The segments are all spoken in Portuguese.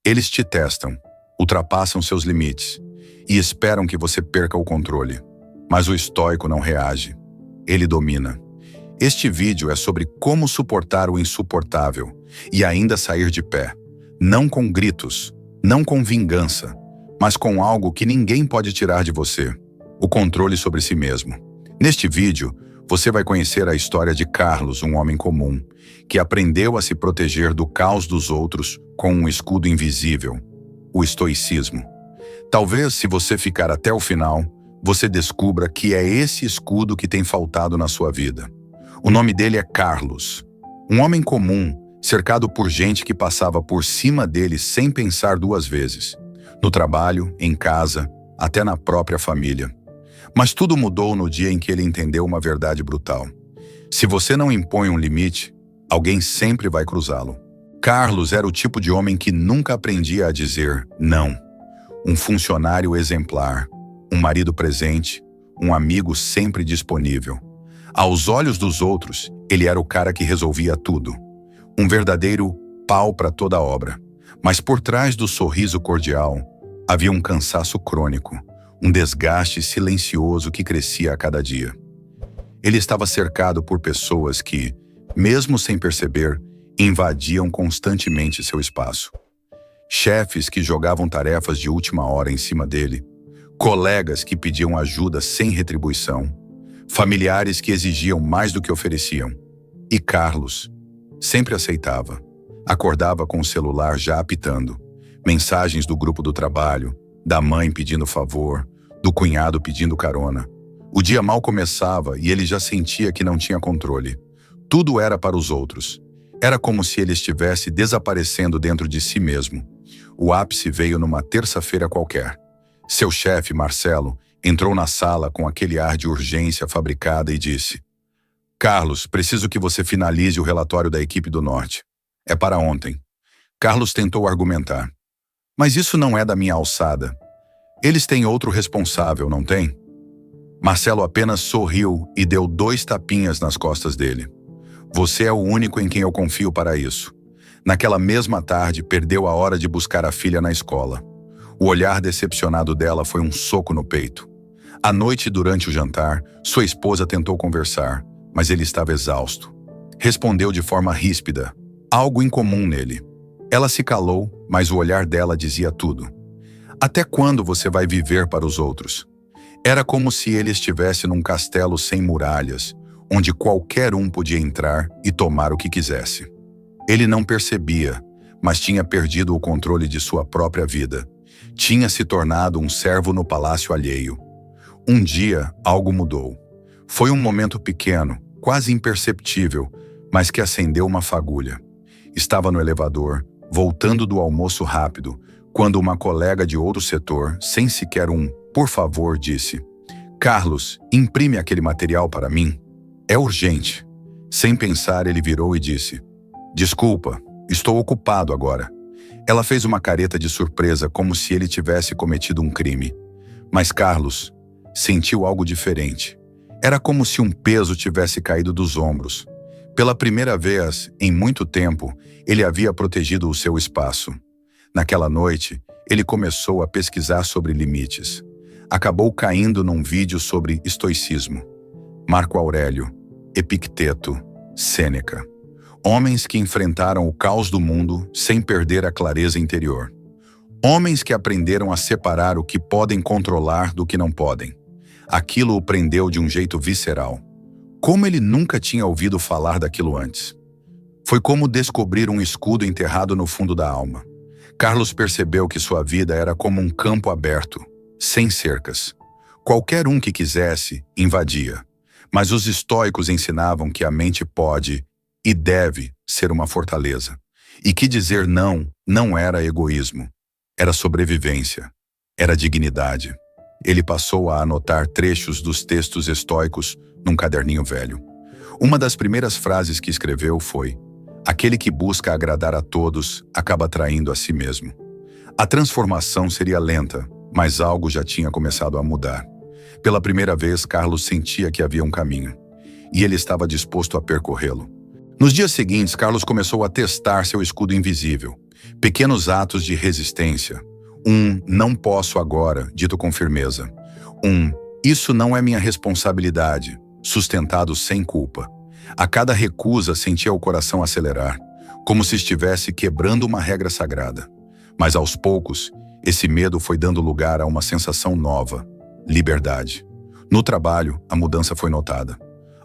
Eles te testam, ultrapassam seus limites e esperam que você perca o controle. Mas o estoico não reage. Ele domina. Este vídeo é sobre como suportar o insuportável e ainda sair de pé. Não com gritos, não com vingança, mas com algo que ninguém pode tirar de você: o controle sobre si mesmo. Neste vídeo, você vai conhecer a história de Carlos, um homem comum, que aprendeu a se proteger do caos dos outros com um escudo invisível: o estoicismo. Talvez, se você ficar até o final, você descubra que é esse escudo que tem faltado na sua vida. O nome dele é Carlos, um homem comum, cercado por gente que passava por cima dele sem pensar duas vezes. No trabalho, em casa, até na própria família. Mas tudo mudou no dia em que ele entendeu uma verdade brutal: se você não impõe um limite, alguém sempre vai cruzá-lo. Carlos era o tipo de homem que nunca aprendia a dizer não. Um funcionário exemplar, um marido presente, um amigo sempre disponível. Aos olhos dos outros, ele era o cara que resolvia tudo. Um verdadeiro pau para toda obra. Mas por trás do sorriso cordial, havia um cansaço crônico, um desgaste silencioso que crescia a cada dia. Ele estava cercado por pessoas que, mesmo sem perceber, invadiam constantemente seu espaço. Chefes que jogavam tarefas de última hora em cima dele, colegas que pediam ajuda sem retribuição, familiares que exigiam mais do que ofereciam. E Carlos sempre aceitava. Acordava com o celular já apitando, mensagens do grupo do trabalho, da mãe pedindo favor, do cunhado pedindo carona. O dia mal começava e ele já sentia que não tinha controle. Tudo era para os outros. Era como se ele estivesse desaparecendo dentro de si mesmo. O ápice veio numa terça-feira qualquer. Seu chefe, Marcelo, entrou na sala com aquele ar de urgência fabricada e disse: "Carlos, preciso que você finalize o relatório da equipe do Norte. É para ontem." Carlos tentou argumentar: "Mas isso não é da minha alçada. Eles têm outro responsável, não tem?" Marcelo apenas sorriu e deu 2 tapinhas nas costas dele. "Você é o único em quem eu confio para isso." Naquela mesma tarde, perdeu a hora de buscar a filha na escola. O olhar decepcionado dela foi um soco no peito. À noite, durante o jantar, sua esposa tentou conversar, mas ele estava exausto. Respondeu de forma ríspida, algo incomum nele. Ela se calou, mas o olhar dela dizia tudo. "Até quando você vai viver para os outros?" Era como se ele estivesse num castelo sem muralhas, onde qualquer um podia entrar e tomar o que quisesse. Ele não percebia, mas tinha perdido o controle de sua própria vida. Tinha se tornado um servo no palácio alheio. Um dia, algo mudou. Foi um momento pequeno, quase imperceptível, mas que acendeu uma fagulha. Estava no elevador, voltando do almoço rápido, quando uma colega de outro setor, sem sequer um "por favor", disse: "Carlos, imprime aquele material para mim. É urgente." Sem pensar, ele virou e disse: "Desculpa, estou ocupado agora." Ela fez uma careta de surpresa, como se ele tivesse cometido um crime. Mas Carlos sentiu algo diferente. Era como se um peso tivesse caído dos ombros. Pela primeira vez em muito tempo, ele havia protegido o seu espaço. Naquela noite, ele começou a pesquisar sobre limites. Acabou caindo num vídeo sobre estoicismo. Marco Aurélio, Epicteto, Sêneca. Homens que enfrentaram o caos do mundo sem perder a clareza interior. Homens que aprenderam a separar o que podem controlar do que não podem. Aquilo o prendeu de um jeito visceral. Como ele nunca tinha ouvido falar daquilo antes. Foi como descobrir um escudo enterrado no fundo da alma. Carlos percebeu que sua vida era como um campo aberto, sem cercas. Qualquer um que quisesse, invadia. Mas os estoicos ensinavam que a mente pode e deve ser uma fortaleza. E que dizer não era egoísmo. Era sobrevivência. Era dignidade. Ele passou a anotar trechos dos textos estoicos num caderninho velho. Uma das primeiras frases que escreveu foi: "Aquele que busca agradar a todos acaba traindo a si mesmo." A transformação seria lenta, mas algo já tinha começado a mudar. Pela primeira vez, Carlos sentia que havia um caminho, e ele estava disposto a percorrê-lo. Nos dias seguintes, Carlos começou a testar seu escudo invisível. Pequenos atos de resistência. Um "não posso agora", dito com firmeza. Um "isso não é minha responsabilidade", sustentado sem culpa. A cada recusa sentia o coração acelerar, como se estivesse quebrando uma regra sagrada. Mas aos poucos, esse medo foi dando lugar a uma sensação nova: liberdade. No trabalho, a mudança foi notada.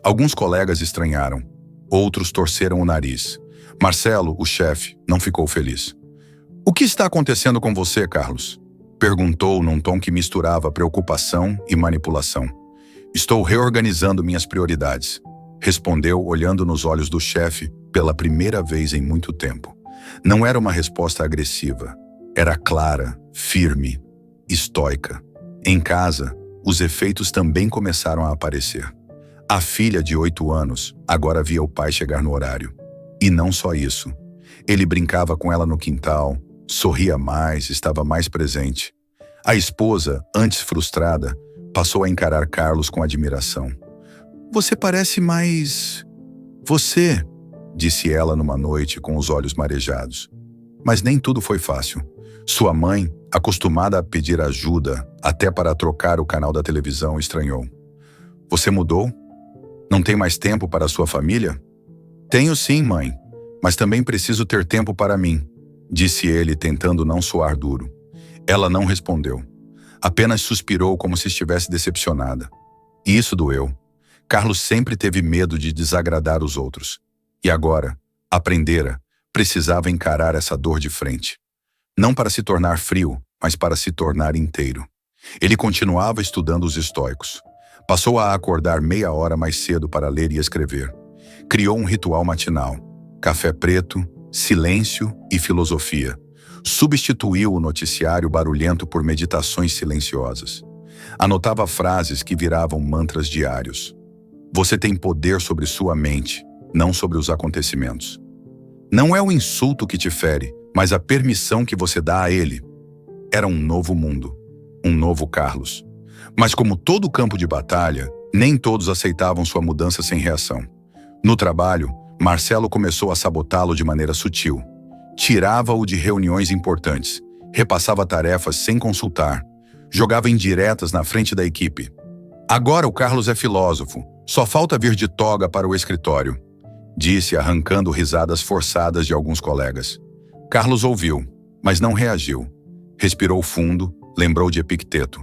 Alguns colegas estranharam, outros torceram o nariz. Marcelo, o chefe, não ficou feliz. "O que está acontecendo com você, Carlos?" perguntou num tom que misturava preocupação e manipulação. "Estou reorganizando minhas prioridades", respondeu olhando nos olhos do chefe pela primeira vez em muito tempo. Não era uma resposta agressiva. Era clara, firme, estoica. Em casa, os efeitos também começaram a aparecer. A filha de 8 anos agora via o pai chegar no horário. E não só isso. Ele brincava com ela no quintal, sorria mais, estava mais presente. A esposa, antes frustrada, passou a encarar Carlos com admiração. "Você parece mais... você", disse ela numa noite com os olhos marejados. Mas nem tudo foi fácil. Sua mãe, acostumada a pedir ajuda, até para trocar o canal da televisão, estranhou. "Você mudou? Não tem mais tempo para a sua família?" "Tenho sim, mãe, mas também preciso ter tempo para mim", disse ele, tentando não soar duro. Ela não respondeu. Apenas suspirou como se estivesse decepcionada. E isso doeu. Carlos sempre teve medo de desagradar os outros. E agora, aprendera, precisava encarar essa dor de frente. Não para se tornar frio, mas para se tornar inteiro. Ele continuava estudando os estoicos. Passou a acordar meia hora mais cedo para ler e escrever. Criou um ritual matinal: café preto, silêncio e filosofia. Substituiu o noticiário barulhento por meditações silenciosas. Anotava frases que viravam mantras diários. Você tem poder sobre sua mente, não sobre os acontecimentos. Não é o insulto que te fere, mas a permissão que você dá a ele. Era um novo mundo, um novo Carlos. Mas como todo campo de batalha, nem todos aceitavam sua mudança sem reação. No trabalho, Marcelo começou a sabotá-lo de maneira sutil. Tirava-o de reuniões importantes, repassava tarefas sem consultar, jogava indiretas na frente da equipe. Agora o Carlos é filósofo, só falta vir de toga para o escritório, disse, arrancando risadas forçadas de alguns colegas. Carlos ouviu, mas não reagiu. Respirou fundo, lembrou de Epicteto.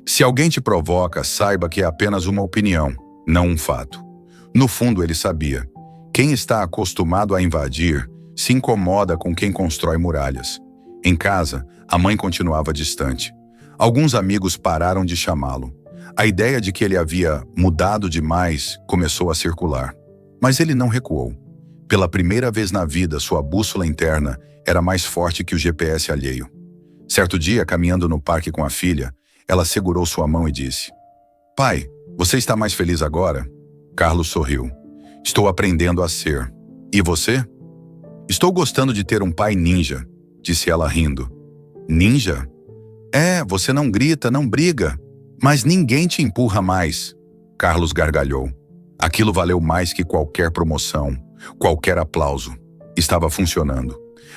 Se alguém te provoca, saiba que é apenas uma opinião, não um fato. No fundo ele sabia. Quem está acostumado a invadir se incomoda com quem constrói muralhas. Em casa, a mãe continuava distante. Alguns amigos pararam de chamá-lo. A ideia de que ele havia mudado demais começou a circular. Mas ele não recuou. Pela primeira vez na vida, sua bússola interna era mais forte que o GPS alheio. Certo dia, caminhando no parque com a filha, ela segurou sua mão e disse: "Pai, você está mais feliz agora?" Carlos sorriu. "Estou aprendendo a ser. E você?" "Estou gostando de ter um pai ninja", disse ela rindo. "Ninja? É, você não grita, não briga, mas ninguém te empurra mais." Carlos gargalhou. Aquilo valeu mais que qualquer promoção, qualquer aplauso. Estava funcionando.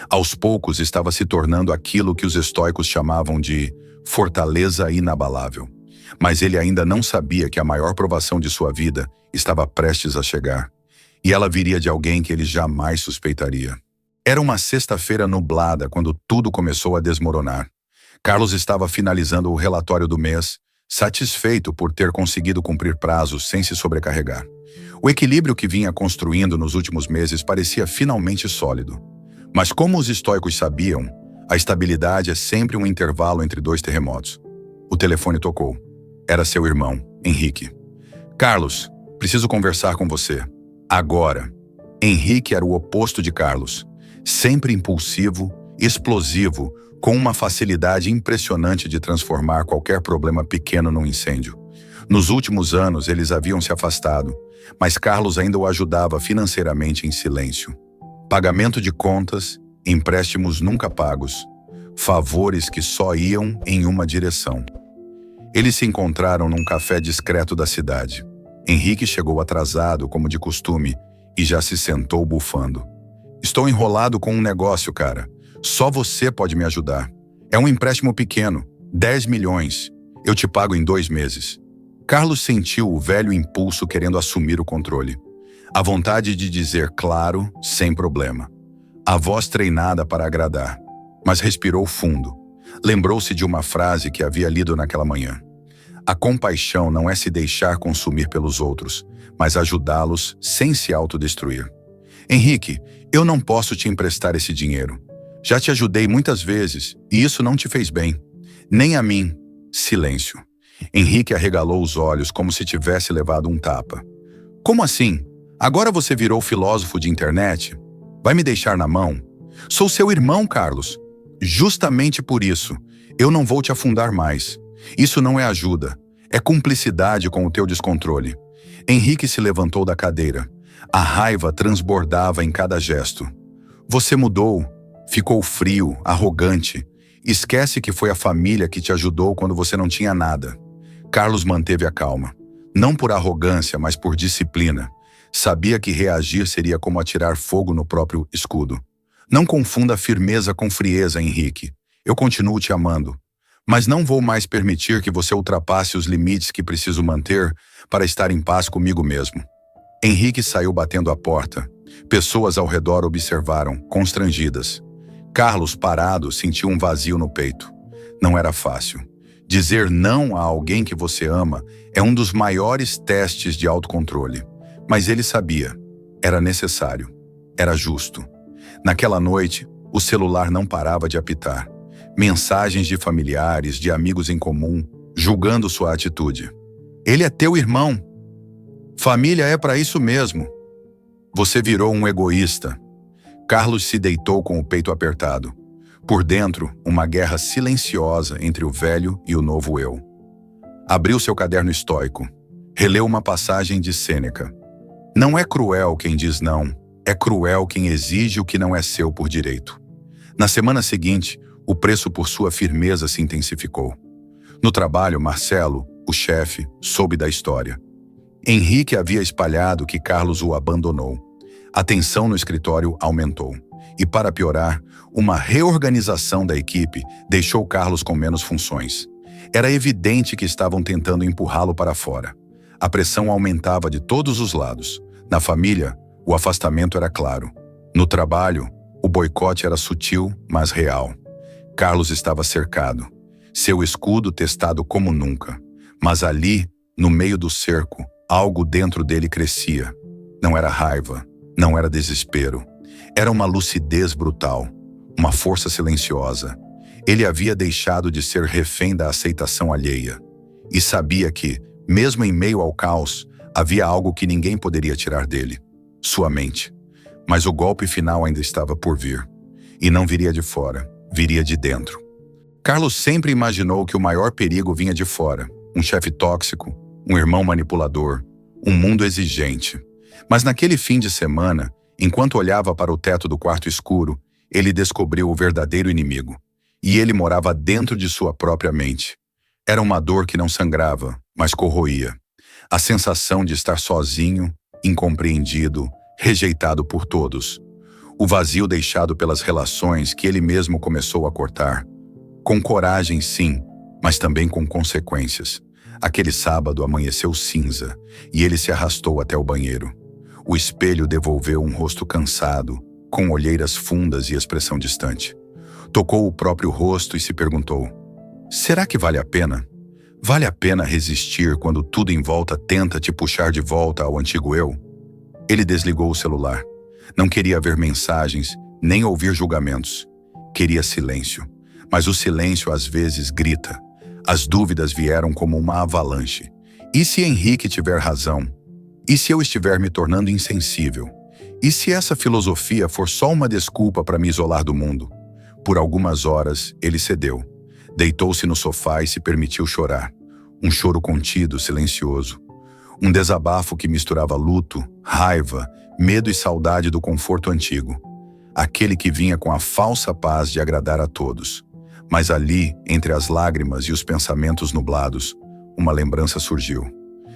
Aos poucos estava se tornando aquilo que os estoicos chamavam de fortaleza inabalável. Mas ele ainda não sabia que a maior provação de sua vida estava prestes a chegar. E ela viria de alguém que ele jamais suspeitaria. Era uma sexta-feira nublada quando tudo começou a desmoronar. Carlos estava finalizando o relatório do mês, satisfeito por ter conseguido cumprir prazos sem se sobrecarregar. O equilíbrio que vinha construindo nos últimos meses parecia finalmente sólido. Mas como os estoicos sabiam, a estabilidade é sempre um intervalo entre dois terremotos. O telefone tocou. Era seu irmão, Henrique. "Carlos, preciso conversar com você. Agora." Henrique era o oposto de Carlos. Sempre impulsivo, explosivo, com uma facilidade impressionante de transformar qualquer problema pequeno num incêndio. Nos últimos anos, eles haviam se afastado, mas Carlos ainda o ajudava financeiramente em silêncio. Pagamento de contas, empréstimos nunca pagos, favores que só iam em uma direção. Eles se encontraram num café discreto da cidade. Henrique chegou atrasado, como de costume, e já se sentou bufando. "Estou enrolado com um negócio, cara. Só você pode me ajudar. É um empréstimo pequeno, 10 milhões. Eu te pago em 2 meses. Carlos sentiu o velho impulso querendo assumir o controle. A vontade de dizer claro, sem problema. A voz treinada para agradar. Mas respirou fundo. Lembrou-se de uma frase que havia lido naquela manhã. A compaixão não é se deixar consumir pelos outros, mas ajudá-los sem se autodestruir. Henrique, eu não posso te emprestar esse dinheiro. Já te ajudei muitas vezes e isso não te fez bem. Nem a mim. Silêncio. Henrique arregalou os olhos como se tivesse levado um tapa. Como assim? Agora você virou filósofo de internet? Vai me deixar na mão? Sou seu irmão, Carlos. Justamente por isso, eu não vou te afundar mais. Isso não é ajuda. É cumplicidade com o teu descontrole. Henrique se levantou da cadeira. A raiva transbordava em cada gesto. Você mudou. Ficou frio, arrogante. Esquece que foi a família que te ajudou quando você não tinha nada. Carlos manteve a calma. Não por arrogância, mas por disciplina. Sabia que reagir seria como atirar fogo no próprio escudo. Não confunda firmeza com frieza, Henrique. Eu continuo te amando. Mas não vou mais permitir que você ultrapasse os limites que preciso manter para estar em paz comigo mesmo. Henrique saiu batendo a porta. Pessoas ao redor observaram, constrangidas. Carlos, parado, sentiu um vazio no peito. Não era fácil. Dizer não a alguém que você ama é um dos maiores testes de autocontrole. Mas ele sabia. Era necessário. Era justo. Naquela noite, o celular não parava de apitar. Mensagens de familiares, de amigos em comum, julgando sua atitude. Ele é teu irmão. Família é para isso mesmo. Você virou um egoísta. Carlos se deitou com o peito apertado. Por dentro, uma guerra silenciosa entre o velho e o novo eu. Abriu seu caderno estoico. Releu uma passagem de Sêneca. Não é cruel quem diz não, é cruel quem exige o que não é seu por direito. Na semana seguinte, o preço por sua firmeza se intensificou. No trabalho, Marcelo, o chefe, soube da história. Henrique havia espalhado que Carlos o abandonou. A tensão no escritório aumentou. E, para piorar, uma reorganização da equipe deixou Carlos com menos funções. Era evidente que estavam tentando empurrá-lo para fora. A pressão aumentava de todos os lados. Na família, o afastamento era claro. No trabalho, o boicote era sutil, mas real. Carlos estava cercado. Seu escudo testado como nunca. Mas ali, no meio do cerco, algo dentro dele crescia. Não era raiva, não era desespero. Era uma lucidez brutal, uma força silenciosa. Ele havia deixado de ser refém da aceitação alheia. E sabia que, mesmo em meio ao caos, havia algo que ninguém poderia tirar dele. Sua mente. Mas o golpe final ainda estava por vir. E não viria de fora, viria de dentro. Carlos sempre imaginou que o maior perigo vinha de fora. Um chefe tóxico, um irmão manipulador, um mundo exigente. Mas naquele fim de semana, enquanto olhava para o teto do quarto escuro, ele descobriu o verdadeiro inimigo. E ele morava dentro de sua própria mente. Era uma dor que não sangrava, mas corroía. A sensação de estar sozinho, incompreendido, rejeitado por todos. O vazio deixado pelas relações que ele mesmo começou a cortar. Com coragem, sim, mas também com consequências. Aquele sábado amanheceu cinza e ele se arrastou até o banheiro. O espelho devolveu um rosto cansado, com olheiras fundas e expressão distante. Tocou o próprio rosto e se perguntou: será que vale a pena? Vale a pena resistir quando tudo em volta tenta te puxar de volta ao antigo eu? Ele desligou o celular. Não queria ver mensagens, nem ouvir julgamentos. Queria silêncio. Mas o silêncio às vezes grita. As dúvidas vieram como uma avalanche. E se Henrique tiver razão? E se eu estiver me tornando insensível? E se essa filosofia for só uma desculpa para me isolar do mundo? Por algumas horas, ele cedeu. Deitou-se no sofá e se permitiu chorar. Um choro contido, silencioso. Um desabafo que misturava luto, raiva, medo e saudade do conforto antigo. Aquele que vinha com a falsa paz de agradar a todos. Mas ali, entre as lágrimas e os pensamentos nublados, uma lembrança surgiu.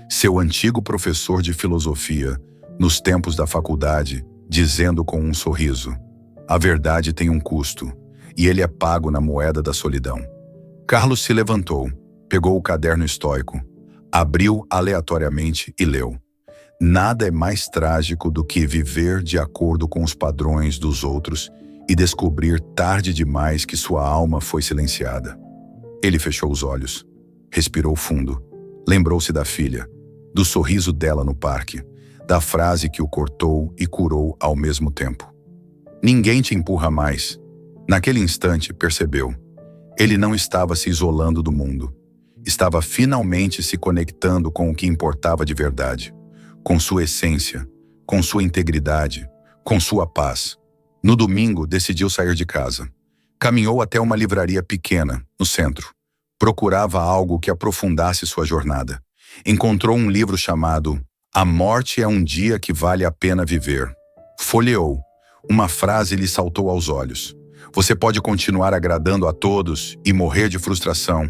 Seu antigo professor de filosofia, nos tempos da faculdade, dizendo com um sorriso: a verdade tem um custo. e ele é pago na moeda da solidão. Carlos se levantou, pegou o caderno estoico, abriu aleatoriamente e leu. Nada é mais trágico do que viver de acordo com os padrões dos outros e descobrir tarde demais que sua alma foi silenciada. Ele fechou os olhos, respirou fundo, lembrou-se da filha, do sorriso dela no parque, da frase que o cortou e curou ao mesmo tempo. Ninguém te empurra mais. Naquele instante, percebeu. Ele não estava se isolando do mundo. Estava finalmente se conectando com o que importava de verdade, com sua essência, com sua integridade, com sua paz. No domingo, decidiu sair de casa. Caminhou até uma livraria pequena, no centro. Procurava algo que aprofundasse sua jornada. Encontrou um livro chamado A Morte é um Dia que Vale a Pena Viver. Folheou. Uma frase lhe saltou aos olhos. Você pode continuar agradando a todos e morrer de frustração,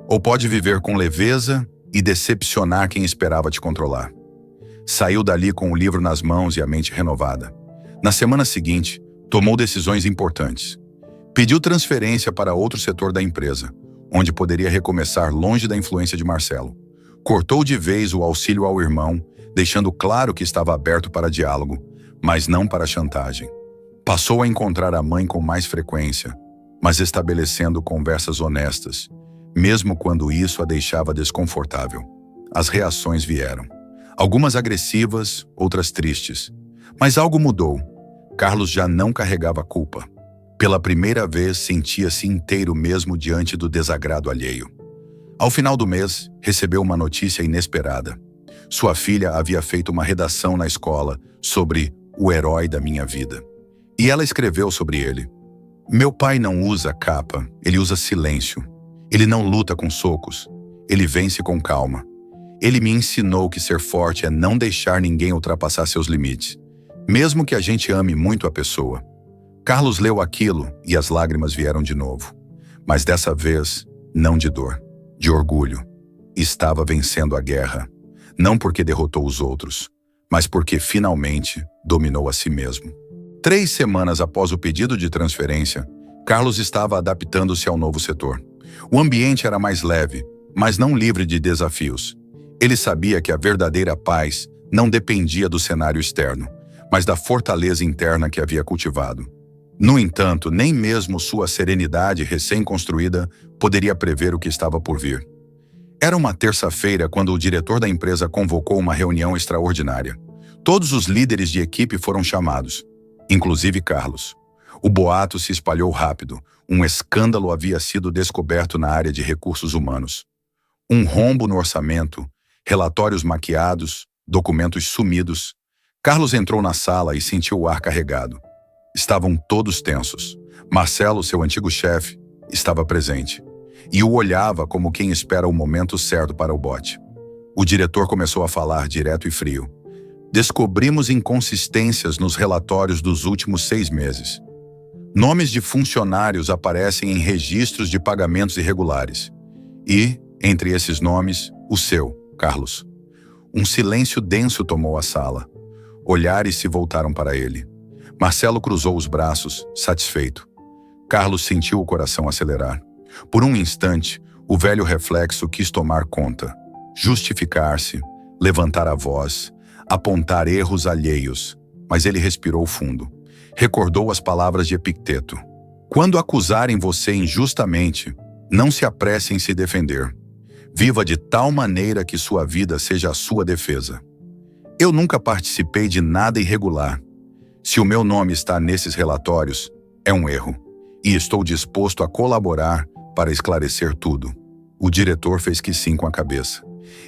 ou pode viver com leveza e decepcionar quem esperava te controlar. Saiu dali com o livro nas mãos e a mente renovada. Na semana seguinte, tomou decisões importantes. Pediu transferência para outro setor da empresa, onde poderia recomeçar longe da influência de Marcelo. Cortou de vez o auxílio ao irmão, deixando claro que estava aberto para diálogo, mas não para chantagem. Passou a encontrar a mãe com mais frequência, mas estabelecendo conversas honestas, mesmo quando isso a deixava desconfortável. As reações vieram. Algumas agressivas, outras tristes. Mas algo mudou. Carlos já não carregava culpa. Pela primeira vez, sentia-se inteiro mesmo diante do desagrado alheio. Ao final do mês, recebeu uma notícia inesperada. Sua filha havia feito uma redação na escola sobre o herói da minha vida. E ela escreveu sobre ele. Meu pai não usa capa, ele usa silêncio. Ele não luta com socos, ele vence com calma. Ele me ensinou que ser forte é não deixar ninguém ultrapassar seus limites, mesmo que a gente ame muito a pessoa. Carlos leu aquilo e as lágrimas vieram de novo. Mas dessa vez, não de dor, de orgulho. Estava vencendo a guerra, não porque derrotou os outros, mas porque finalmente dominou a si mesmo. 3 semanas após o pedido de transferência, Carlos estava adaptando-se ao novo setor. O ambiente era mais leve, mas não livre de desafios. Ele sabia que a verdadeira paz não dependia do cenário externo, mas da fortaleza interna que havia cultivado. No entanto, nem mesmo sua serenidade recém-construída poderia prever o que estava por vir. Era uma terça-feira quando o diretor da empresa convocou uma reunião extraordinária. Todos os líderes de equipe foram chamados, inclusive Carlos. O boato se espalhou rápido. Um escândalo havia sido descoberto na área de recursos humanos. Um rombo no orçamento, relatórios maquiados, documentos sumidos. Carlos entrou na sala e sentiu o ar carregado. Estavam todos tensos. Marcelo, seu antigo chefe, estava presente. E o olhava como quem espera o momento certo para o bote. O diretor começou a falar direto e frio. Descobrimos inconsistências nos relatórios dos últimos 6 meses. Nomes de funcionários aparecem em registros de pagamentos irregulares. E, entre esses nomes, o seu, Carlos. Um silêncio denso tomou a sala. Olhares se voltaram para ele. Marcelo cruzou os braços, satisfeito. Carlos sentiu o coração acelerar. Por um instante, o velho reflexo quis tomar conta. Justificar-se, levantar a voz, apontar erros alheios. Mas ele respirou fundo. Recordou as palavras de Epicteto. Quando acusarem você injustamente, não se apresse em se defender. Viva de tal maneira que sua vida seja a sua defesa. Eu nunca participei de nada irregular. Se o meu nome está nesses relatórios, é um erro. E estou disposto a colaborar para esclarecer tudo. O diretor fez que sim com a cabeça.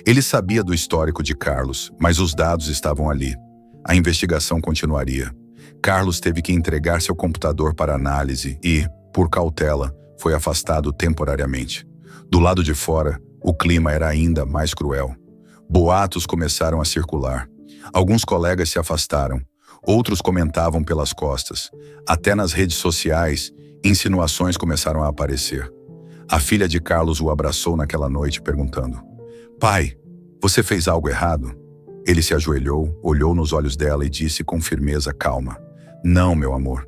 Ele sabia do histórico de Carlos, mas os dados estavam ali. A investigação continuaria. Carlos teve que entregar seu computador para análise e, por cautela, foi afastado temporariamente. Do lado de fora, o clima era ainda mais cruel. Boatos começaram a circular. Alguns colegas se afastaram, outros comentavam pelas costas. Até nas redes sociais, insinuações começaram a aparecer. A filha de Carlos o abraçou naquela noite, perguntando: Pai, você fez algo errado? Ele se ajoelhou, olhou nos olhos dela e disse com firmeza calma: Não, meu amor.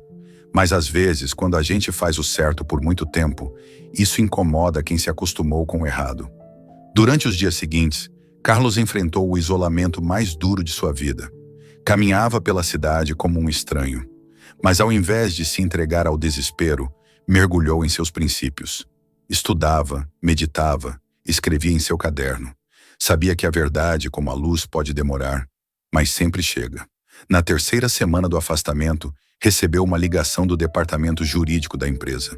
Mas às vezes, quando a gente faz o certo por muito tempo, isso incomoda quem se acostumou com o errado. Durante os dias seguintes, Carlos enfrentou o isolamento mais duro de sua vida. Caminhava pela cidade como um estranho, mas ao invés de se entregar ao desespero, mergulhou em seus princípios. Estudava, meditava, escrevia em seu caderno. Sabia que a verdade, como a luz, pode demorar, mas sempre chega. Na terceira semana do afastamento, recebeu uma ligação do departamento jurídico da empresa.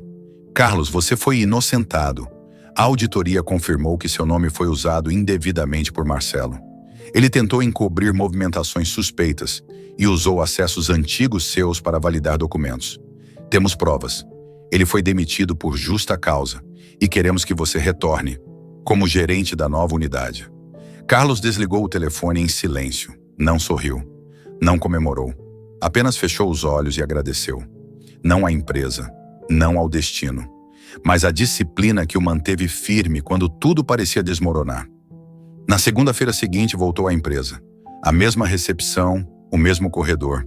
Carlos, você foi inocentado. A auditoria confirmou que seu nome foi usado indevidamente por Marcelo. Ele tentou encobrir movimentações suspeitas e usou acessos antigos seus para validar documentos. Temos provas. Ele foi demitido por justa causa e queremos que você retorne como gerente da nova unidade. Carlos desligou o telefone em silêncio. Não sorriu. Não comemorou. Apenas fechou os olhos e agradeceu. Não à empresa, não ao destino, mas à disciplina que o manteve firme quando tudo parecia desmoronar. Na segunda-feira seguinte voltou à empresa. A mesma recepção, o mesmo corredor.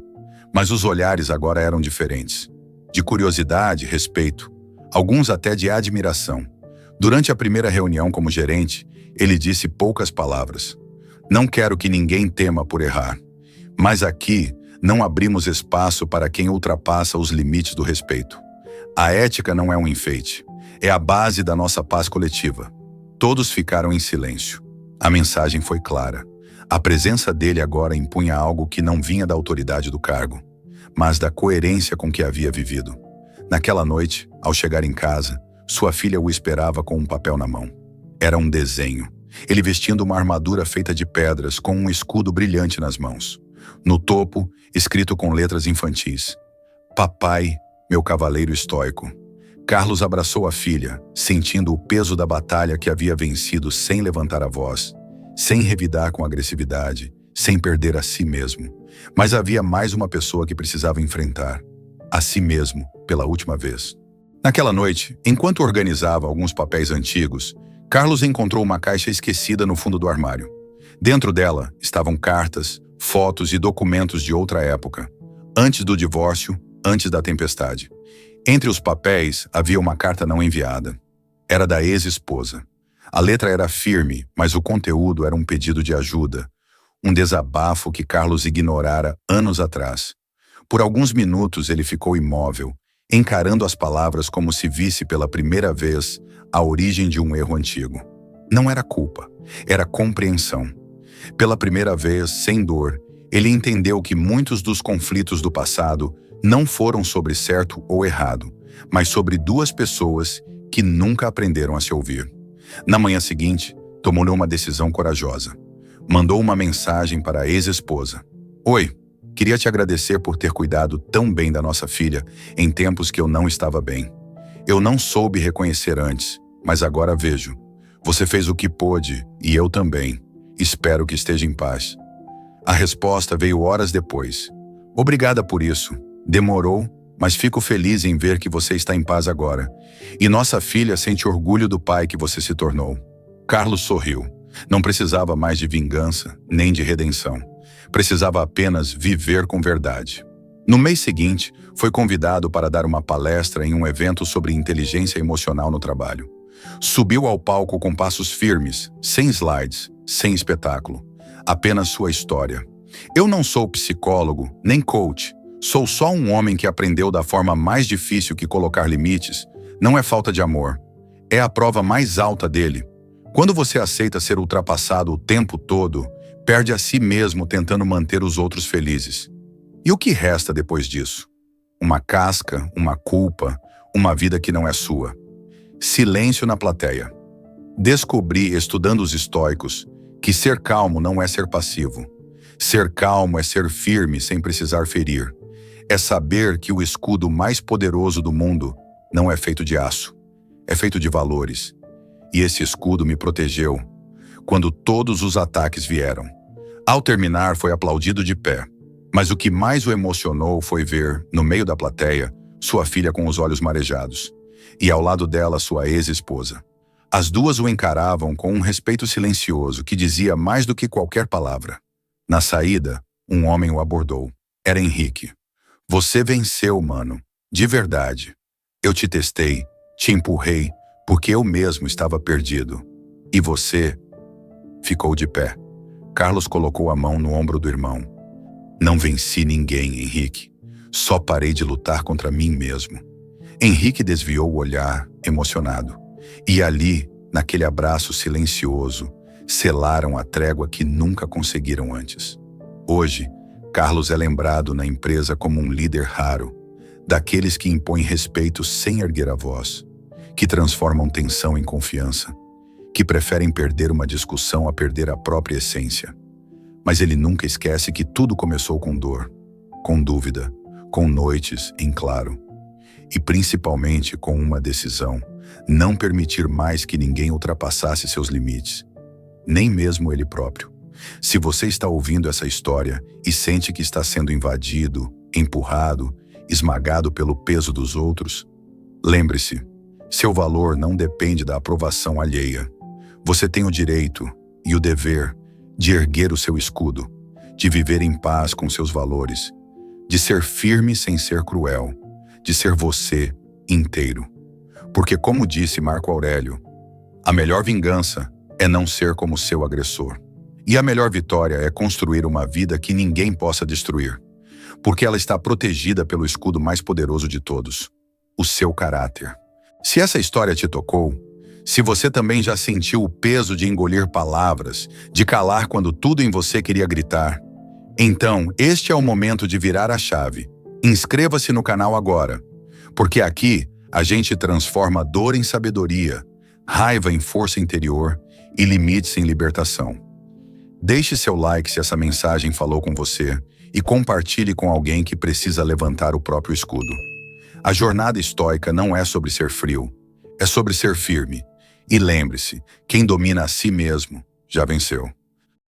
Mas os olhares agora eram diferentes. De curiosidade, respeito, alguns até de admiração. Durante a primeira reunião como gerente, ele disse poucas palavras. Não quero que ninguém tema por errar, mas aqui não abrimos espaço para quem ultrapassa os limites do respeito. A ética não é um enfeite, é a base da nossa paz coletiva. Todos ficaram em silêncio. A mensagem foi clara. A presença dele agora impunha algo que não vinha da autoridade do cargo, mas da coerência com que havia vivido. Naquela noite, ao chegar em casa, sua filha o esperava com um papel na mão. Era um desenho. Ele vestindo uma armadura feita de pedras com um escudo brilhante nas mãos. No topo, escrito com letras infantis: Papai, meu cavaleiro estoico. Carlos abraçou a filha, sentindo o peso da batalha que havia vencido sem levantar a voz, sem revidar com agressividade, sem perder a si mesmo. Mas havia mais uma pessoa que precisava enfrentar, a si mesmo, pela última vez. Naquela noite, enquanto organizava alguns papéis antigos, Carlos encontrou uma caixa esquecida no fundo do armário. Dentro dela estavam cartas, fotos e documentos de outra época, antes do divórcio, antes da tempestade. Entre os papéis havia uma carta não enviada. Era da ex-esposa. A letra era firme, mas o conteúdo era um pedido de ajuda, um desabafo que Carlos ignorara anos atrás. Por alguns minutos ele ficou imóvel, encarando as palavras como se visse pela primeira vez a origem de um erro antigo. Não era culpa, era compreensão. Pela primeira vez, sem dor, ele entendeu que muitos dos conflitos do passado não foram sobre certo ou errado, mas sobre duas pessoas que nunca aprenderam a se ouvir. Na manhã seguinte, tomou uma decisão corajosa. Mandou uma mensagem para a ex-esposa. Oi, queria te agradecer por ter cuidado tão bem da nossa filha em tempos que eu não estava bem. Eu não soube reconhecer antes, mas agora vejo. Você fez o que pôde e eu também. Espero que esteja em paz. A resposta veio horas depois. Obrigada por isso. Demorou, mas fico feliz em ver que você está em paz agora. E nossa filha sente orgulho do pai que você se tornou. Carlos sorriu. Não precisava mais de vingança, nem de redenção. Precisava apenas viver com verdade. No mês seguinte, foi convidado para dar uma palestra em um evento sobre inteligência emocional no trabalho. Subiu ao palco com passos firmes, sem slides, sem espetáculo. Apenas sua história. Eu não sou psicólogo, nem coach. Sou só um homem que aprendeu da forma mais difícil que colocar limites. Não é falta de amor. É a prova mais alta dele. Quando você aceita ser ultrapassado o tempo todo, perde a si mesmo tentando manter os outros felizes. E o que resta depois disso? Uma casca, uma culpa, uma vida que não é sua. Silêncio na plateia. Descobri, estudando os estoicos, que ser calmo não é ser passivo. Ser calmo é ser firme sem precisar ferir. É saber que o escudo mais poderoso do mundo não é feito de aço, é feito de valores. E esse escudo me protegeu quando todos os ataques vieram. Ao terminar, foi aplaudido de pé. Mas o que mais o emocionou foi ver, no meio da plateia, sua filha com os olhos marejados. E ao lado dela, sua ex-esposa. As duas o encaravam com um respeito silencioso que dizia mais do que qualquer palavra. Na saída, um homem o abordou. Era Henrique. Você venceu, mano. De verdade. Eu te testei, te empurrei, porque eu mesmo estava perdido. E você ficou de pé. Carlos colocou a mão no ombro do irmão. Não venci ninguém, Henrique. Só parei de lutar contra mim mesmo. Henrique desviou o olhar, emocionado. E ali, naquele abraço silencioso, selaram a trégua que nunca conseguiram antes. Hoje, Carlos é lembrado na empresa como um líder raro, daqueles que impõem respeito sem erguer a voz, que transformam tensão em confiança, que preferem perder uma discussão a perder a própria essência. Mas ele nunca esquece que tudo começou com dor, com dúvida, com noites em claro. E principalmente com uma decisão: não permitir mais que ninguém ultrapassasse seus limites, nem mesmo ele próprio. Se você está ouvindo essa história e sente que está sendo invadido, empurrado, esmagado pelo peso dos outros, lembre-se, seu valor não depende da aprovação alheia. Você tem o direito e o dever de erguer o seu escudo, de viver em paz com seus valores, de ser firme sem ser cruel, de ser você inteiro. Porque, como disse Marco Aurélio, a melhor vingança é não ser como seu agressor. E a melhor vitória é construir uma vida que ninguém possa destruir, porque ela está protegida pelo escudo mais poderoso de todos, o seu caráter. Se essa história te tocou, se você também já sentiu o peso de engolir palavras, de calar quando tudo em você queria gritar, então este é o momento de virar a chave. Inscreva-se no canal agora, porque aqui a gente transforma dor em sabedoria, raiva em força interior e limites em libertação. Deixe seu like se essa mensagem falou com você e compartilhe com alguém que precisa levantar o próprio escudo. A jornada estoica não é sobre ser frio, é sobre ser firme. E lembre-se, quem domina a si mesmo já venceu.